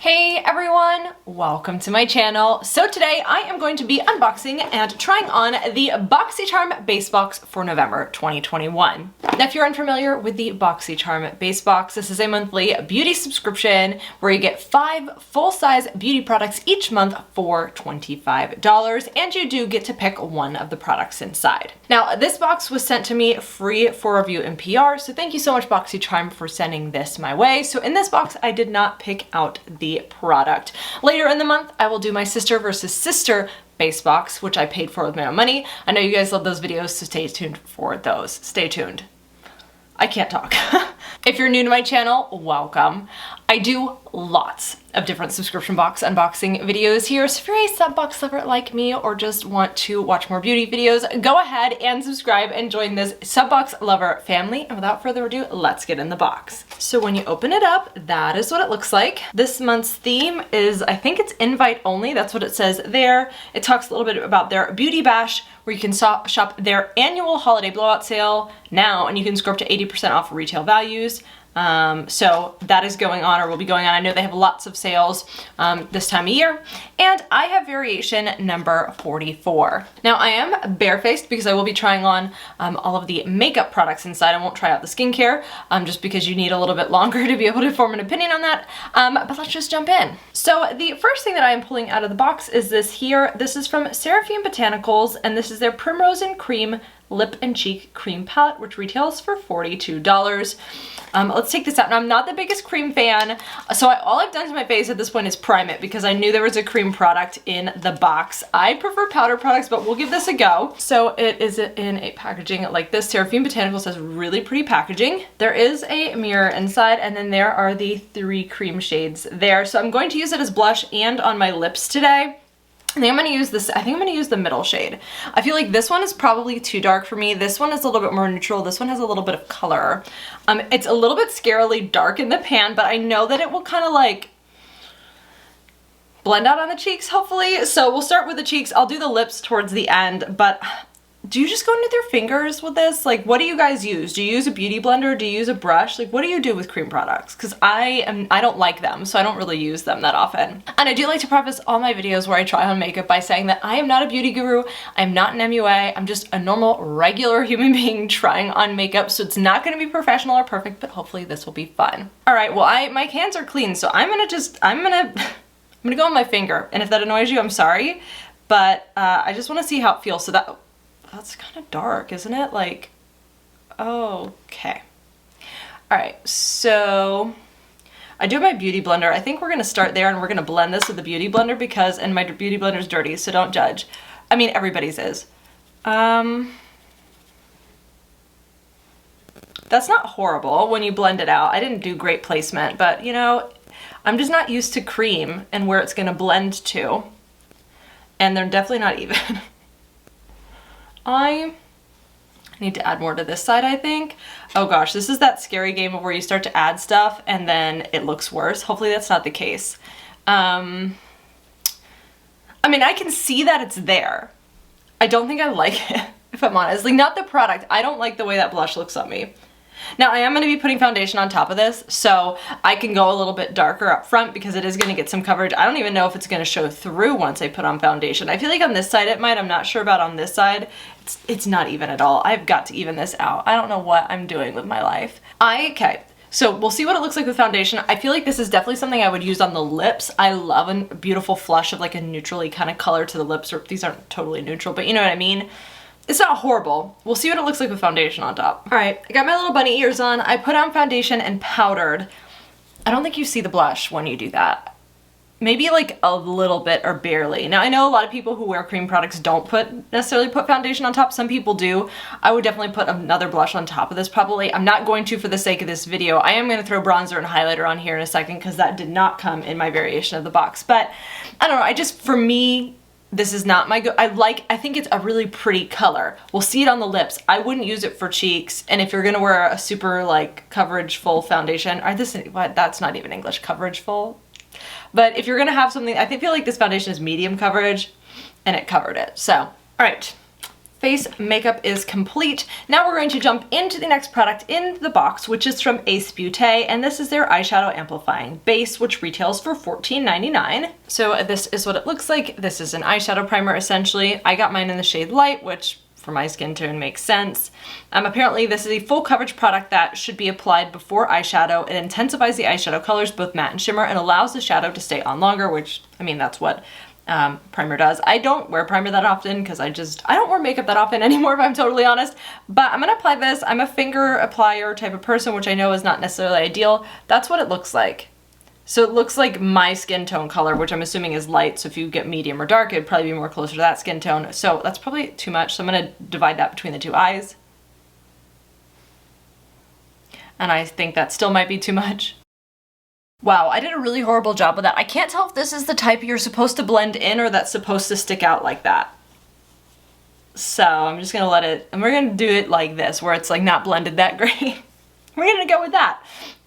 Hey everyone, welcome to my channel. So today I am going to be unboxing and trying on the Boxycharm base box for November 2021. Now if you're unfamiliar with the Boxycharm base box, this is a monthly beauty subscription where you get 5 full-size beauty products each month for $25, and you do get to pick one of the products inside. Now this box was sent to me free for review and PR, so thank you so much Boxycharm for sending this my way. So in this box I did not pick out the product. Later in the month, I will do my sister versus sister base box, which I paid for with my own money. I know you guys love those videos, so stay tuned for those. Stay tuned. I can't talk. If you're new to my channel, welcome. I do lots of different subscription box unboxing videos here, so if you're a sub box lover like me or just want to watch more beauty videos, go ahead and subscribe and join this sub box lover family. And without further ado, let's get in the box. So when you open it up, that is what it looks like. This month's theme is, I think it's invite only, that's what it says there. It talks a little bit about their beauty bash, where you can shop their annual holiday blowout sale now, and you can score up to 80% off retail values. So that is going on, or will be going on. I know they have lots of sales this time of year, and I have variation number 44. Now I am barefaced because I will be trying on all of the makeup products inside. I won't try out the skincare just because you need a little bit longer to be able to form an opinion on that, but let's just jump in. So the first thing that I am pulling out of the box is this here. This is from Seraphine Botanicals, and this is their Primrose and Cream Lip and Cheek Cream Palette, which retails for $42. Let's take this out. Now, I'm not the biggest cream fan, so all I've done to my face at this point is prime it because I knew there was a cream product in the box. I prefer powder products, but we'll give this a go. So it is in a packaging like this. Seraphine Botanicals has really pretty packaging. There is a mirror inside, and then there are the 3 cream shades there. So I'm going to use it as blush and on my lips today. I think I'm going to use this, I think I'm going to use the middle shade. I feel like this one is probably too dark for me. This one is a little bit more neutral. This one has a little bit of color. It's a little bit scarily dark in the pan, but I know that it will kind of like blend out on the cheeks, hopefully. So we'll start with the cheeks. I'll do the lips towards the end, but do you just go into your fingers with this? Like, what do you guys use? Do you use a beauty blender? Do you use a brush? Like, what do you do with cream products? Because I don't like them, so I don't really use them that often. And I do like to preface all my videos where I try on makeup by saying that I am not a beauty guru. I'm not an MUA. I'm just a normal, regular human being trying on makeup, so it's not going to be professional or perfect, but hopefully this will be fun. All right, well, my hands are clean, so I'm gonna go on my finger, and if that annoys you, I'm sorry, but I just want to see how it feels. So that's kind of dark, isn't it? Like, okay. All right, so I do have my beauty blender. I think we're gonna start there and we're gonna blend this with the beauty blender and my beauty blender is dirty, so don't judge. I mean, everybody's is. That's not horrible when you blend it out. I didn't do great placement, but you know, I'm just not used to cream and where it's gonna blend to. And they're definitely not even. I need to add more to this side, I think. Oh gosh, this is that scary game of where you start to add stuff and then it looks worse. Hopefully that's not the case. I mean, I can see that it's there. I don't think I like it, if I'm honest. Like, not the product. I don't like the way that blush looks on me. Now, I am going to be putting foundation on top of this, so I can go a little bit darker up front because it is going to get some coverage. I don't even know if it's going to show through once I put on foundation. I feel like on this side it might. I'm not sure about on this side. It's not even at all. I've got to even this out. I don't know what I'm doing with my life. Okay. So we'll see what it looks like with foundation. I feel like this is definitely something I would use on the lips. I love a beautiful flush of like a neutrally kind of color to the lips, or these aren't totally neutral, but you know what I mean? It's not horrible. We'll see what it looks like with foundation on top. All right, I got my little bunny ears on. I put on foundation and powdered. I don't think you see the blush when you do that. Maybe like a little bit or barely. Now I know a lot of people who wear cream products don't necessarily put foundation on top. Some people do. I would definitely put another blush on top of this probably. I'm not going to for the sake of this video. I am gonna throw bronzer and highlighter on here in a second because that did not come in my variation of the box. But I don't know, for me, this is not my I think it's a really pretty color. We'll see it on the lips. I wouldn't use it for cheeks. And if you're gonna wear a super like coverage full foundation, that's not even English, coverage full. But if you're gonna have something, feel like this foundation is medium coverage and it covered it. So, all right, face makeup is complete. Now we're going to jump into the next product in the box, which is from Ace Beauté, and this is their eyeshadow amplifying base, which retails for $14.99. So this is what it looks like. This is an eyeshadow primer essentially. I got mine in the shade Light, which for my skin tone makes sense. Apparently this is a full coverage product that should be applied before eyeshadow. It intensifies the eyeshadow colors, both matte and shimmer, and allows the shadow to stay on longer, which, I mean, that's what primer does. I don't wear primer that often because I don't wear makeup that often anymore, if I'm totally honest, but I'm gonna apply this. I'm a finger applier type of person, which I know is not necessarily ideal. That's what it looks like. So it looks like my skin tone color, which I'm assuming is light, so if you get medium or dark, it'd probably be more closer to that skin tone. So that's probably too much, so I'm gonna divide that between the two eyes. And I think that still might be too much. Wow, I did a really horrible job with that. I can't tell if this is the type you're supposed to blend in or that's supposed to stick out like that. So I'm just gonna let it, and we're gonna do it like this, where it's like not blended that great. We're gonna go with that.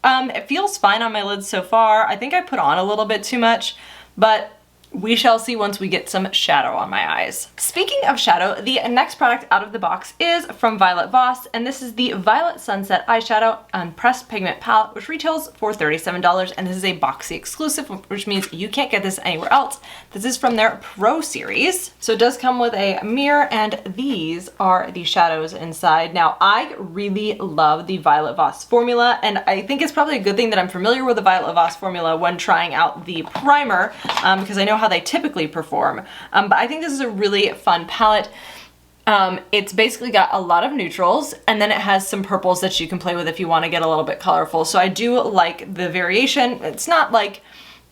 It feels fine on my lids so far. I think I put on a little bit too much, but we shall see once we get some shadow on my eyes. Speaking of shadow, the next product out of the box is from Voss, and this is the Violet Sunset Eyeshadow Pressed Pigment Palette, which retails for $37, and this is a Boxy exclusive, which means you can't get this anywhere else. This is from their Pro series. So it does come with a mirror, and these are the shadows inside. Now, I really love the Voss formula, and I think it's probably a good thing that I'm familiar with the Voss formula when trying out the primer, because I know how they typically perform. But I think this is a really fun palette. It's basically got a lot of neutrals, and then it has some purples that you can play with if you want to get a little bit colorful. So I do like the variation. It's not like,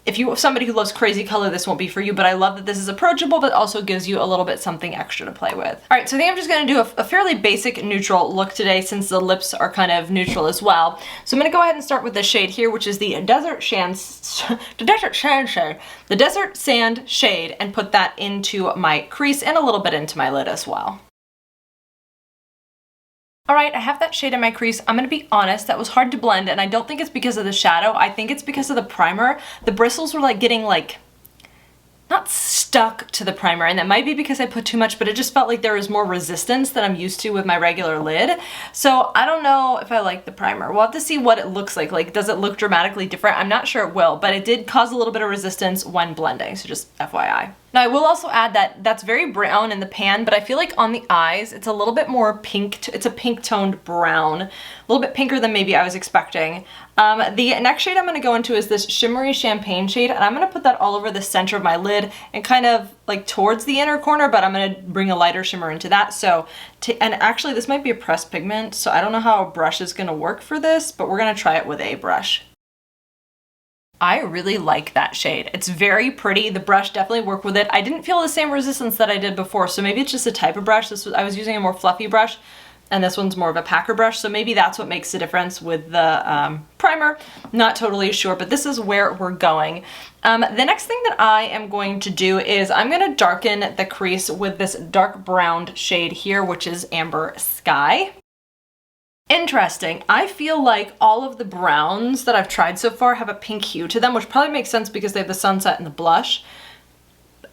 if you're somebody who loves crazy color, this won't be for you, but I love that this is approachable, but also gives you a little bit something extra to play with. All right, so I think I'm just gonna do a fairly basic neutral look today, since the lips are kind of neutral as well. So I'm gonna go ahead and start with this shade here, which is the Desert Sand shade, and put that into my crease and a little bit into my lid as well. All right, I have that shade in my crease. I'm gonna be honest, that was hard to blend, and I don't think it's because of the shadow. I think it's because of the primer. The bristles were like getting like, not stuck to the primer, and that might be because I put too much, but it just felt like there was more resistance than I'm used to with my regular lid. So I don't know if I like the primer. We'll have to see what it looks like. Like, does it look dramatically different? I'm not sure it will, but it did cause a little bit of resistance when blending, so just FYI. Now I will also add that that's very brown in the pan, but I feel like on the eyes, it's a little bit more pink. It's a pink toned brown, a little bit pinker than maybe I was expecting. The next shade I'm gonna go into is this shimmery champagne shade, and I'm gonna put that all over the center of my lid and kind of like towards the inner corner, but I'm gonna bring a lighter shimmer into that. So, and actually this might be a pressed pigment, so I don't know how a brush is gonna work for this, but we're gonna try it with a brush. I really like that shade. It's very pretty. The brush definitely worked with it. I didn't feel the same resistance that I did before, so maybe it's just a type of brush. I was using a more fluffy brush, and this one's more of a packer brush, so maybe that's what makes the difference with the primer. Not totally sure, but this is where we're going. The next thing that I am going to do is I'm gonna darken the crease with this dark brown shade here, which is Amber Sky. Interesting. I feel like all of the browns that I've tried so far have a pink hue to them, which probably makes sense because they have the sunset and the blush.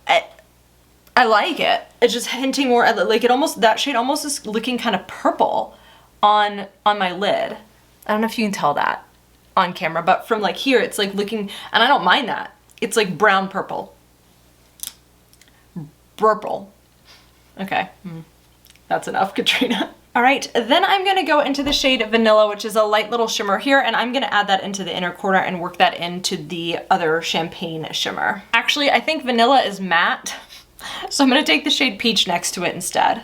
I like it. It's just hinting more at, like, it almost, that shade almost is looking kind of purple on my lid. I don't know if you can tell that on camera, but from like here, it's like looking, and I don't mind that. It's like brown purple. Purple. Okay, that's enough, Katrina. All right, then I'm gonna go into the shade Vanilla, which is a light little shimmer here, and I'm gonna add that into the inner corner and work that into the other champagne shimmer. Actually, I think Vanilla is matte, so I'm gonna take the shade Peach next to it instead.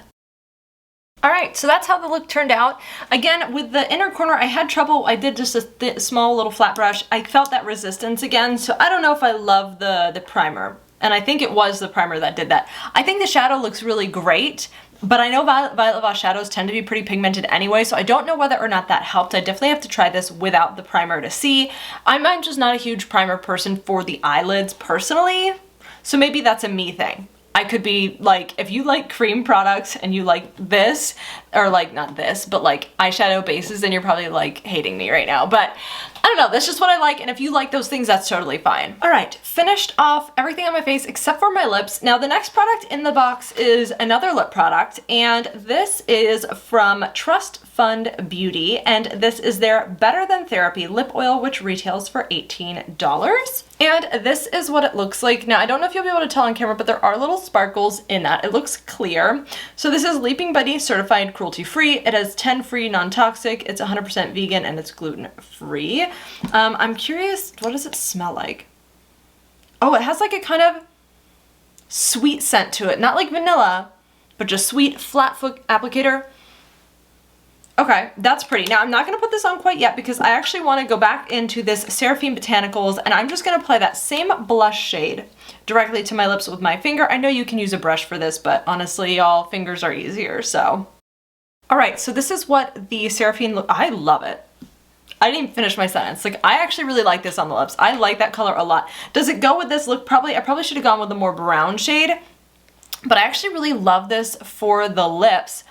All right, so that's how the look turned out. Again, with the inner corner, I had trouble. I did just a small little flat brush. I felt that resistance again, so I don't know if I love the primer. And I think it was the primer that did that. I think the shadow looks really great, but I know Violet Voss shadows tend to be pretty pigmented anyway, so I don't know whether or not that helped. I definitely have to try this without the primer to see. I'm just not a huge primer person for the eyelids personally, so maybe that's a me thing. I could be like, if you like cream products and you like this, or like not this, but like eyeshadow bases, then you're probably like hating me right now. But I don't know, that's just what I like, and if you like those things, that's totally fine. All right, finished off everything on my face except for my lips. Now the next product in the box is another lip product, and this is from Trust Fund Beauty, and this is their Better Than Therapy lip oil, which retails for $18. And this is what it looks like. Now, I don't know if you'll be able to tell on camera, but there are little sparkles in that. It looks clear. So this is Leaping Bunny certified cruelty-free. It has 10 free non-toxic. It's 100% vegan and it's gluten-free. I'm curious, what does it smell like? Oh, it has like a kind of sweet scent to it. Not like vanilla, but just sweet, flat foot applicator. Okay, that's pretty. Now, I'm not going to put this on quite yet because I actually want to go back into this Seraphine Botanicals, and I'm just going to apply that same blush shade directly to my lips with my finger. I know you can use a brush for this, but honestly, y'all, fingers are easier, so. All right, so this is what the Seraphine look. I love it. I didn't even finish my sentence. Like, I actually really like this on the lips. I like that color a lot. Does it go with this look? Probably. I probably should have gone with a more brown shade, but I actually really love this for the lips.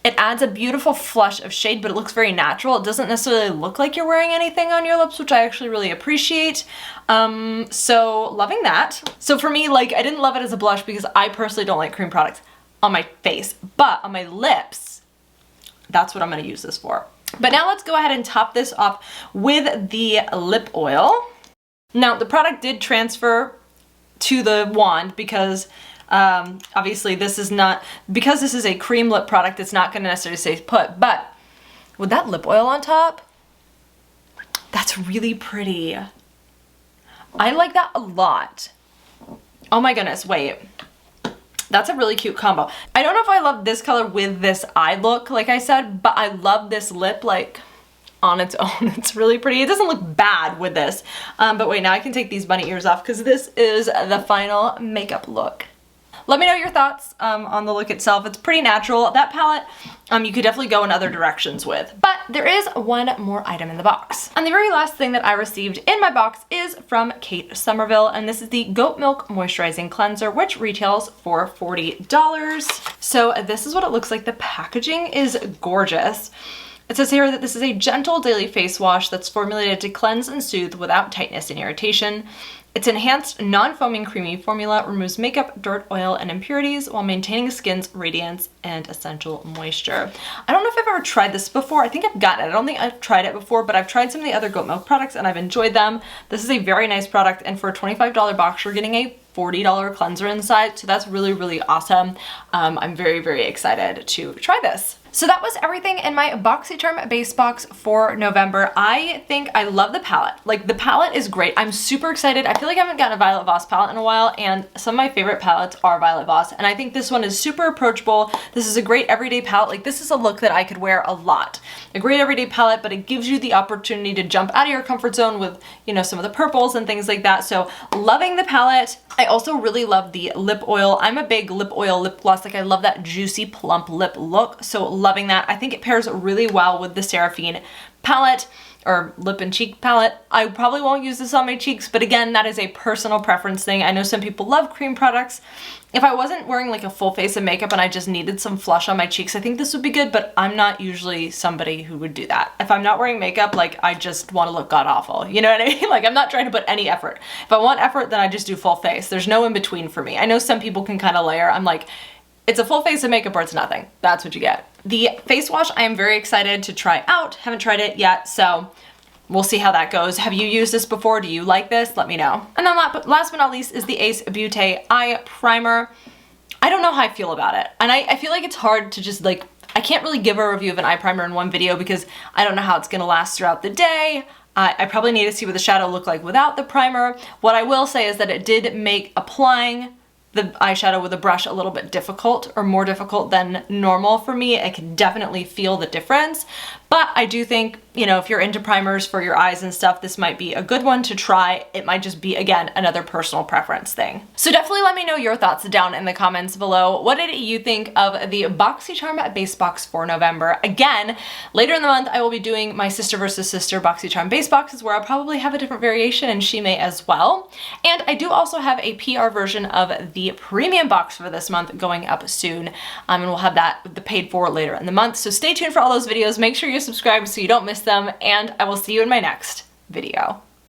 It adds a beautiful flush of shade, but it looks very natural. It doesn't necessarily look like you're wearing anything on your lips, which I actually really appreciate. So loving that. So for me, like, I didn't love it as a blush because I personally don't like cream products on my face, but on my lips, that's what I'm gonna use this for. But now let's go ahead and top this off with the lip oil. Now, the product did transfer to the wand because obviously this is not, because this is a cream lip product, it's not gonna necessarily stay put, but with that lip oil on top, that's really pretty. I like that a lot. Oh my goodness, wait. That's a really cute combo. I don't know if I love this color with this eye look, like I said, but I love this lip, like, on its own. It's really pretty. It doesn't look bad with this. But wait, now I can take these bunny ears off because this is the final makeup look. Let me know your thoughts on the look itself. It's pretty natural. That palette, you could definitely go in other directions with. But there is one more item in the box. And the very last thing that I received in my box is from Kate Somerville, and this is the Goat Milk Moisturizing Cleanser, which retails for $40. So this is what it looks like. The packaging is gorgeous. It says here that this is a gentle daily face wash that's formulated to cleanse and soothe without tightness and irritation. Its enhanced, non-foaming creamy formula removes makeup, dirt, oil, and impurities while maintaining skin's radiance and essential moisture. I don't know if I've ever tried this before. I think I've gotten it. I don't think I've tried it before, but I've tried some of the other goat milk products and I've enjoyed them. This is a very nice product, and for a $25 box, you're getting a $40 cleanser inside, so that's really, really awesome. I'm very, very excited to try this. So that was everything in my Boxycharm base box for November. I think I love the palette. Like, the palette is great. I'm super excited. I feel like I haven't gotten a Violet Voss palette in a while, and some of my favorite palettes are Violet Voss, and I think this one is super approachable. This is a great everyday palette. Like, this is a look that I could wear a lot. A great everyday palette, but it gives you the opportunity to jump out of your comfort zone with, you know, some of the purples and things like that. So loving the palette. I also really love the lip oil. I'm a big lip oil lip gloss. Like, I love that juicy plump lip look. So loving that. I think it pairs really well with the Seraphine palette or lip and cheek palette. I probably won't use this on my cheeks, but again, that is a personal preference thing. I know some people love cream products. If I wasn't wearing like a full face of makeup and I just needed some flush on my cheeks, I think this would be good, but I'm not usually somebody who would do that. If I'm not wearing makeup, like, I just want to look god awful. You know what I mean? Like, I'm not trying to put any effort. If I want effort, then I just do full face. There's no in between for me. I know some people can kind of layer. I'm like, it's a full face of makeup or it's nothing. That's what you get. The face wash, I am very excited to try out. Haven't tried it yet, so we'll see how that goes. Have you used this before? Do you like this? Let me know. And then last but not least is the Ace Beauté Eye Primer. I don't know how I feel about it. And I feel like it's hard to just, like, I can't really give a review of an eye primer in one video because I don't know how it's gonna last throughout the day. I probably need to see what the shadow looked like without the primer. What I will say is that it did make applying the eyeshadow with a brush a little bit difficult, or more difficult than normal for me. I can definitely feel the difference, but I do think, you know, if you're into primers for your eyes and stuff, this might be a good one to try. It might just be, again, another personal preference thing. So definitely let me know your thoughts down in the comments below. What did you think of the Boxycharm base box for November? Again, later in the month, I will be doing my sister versus sister Boxycharm base boxes, where I'll probably have a different variation, and she may as well. And I do also have a PR version of the premium box for this month going up soon, and we'll have that, the paid for, later in the month. So stay tuned for all those videos. Make sure you're subscribed so you don't miss them, and I will see you in my next video.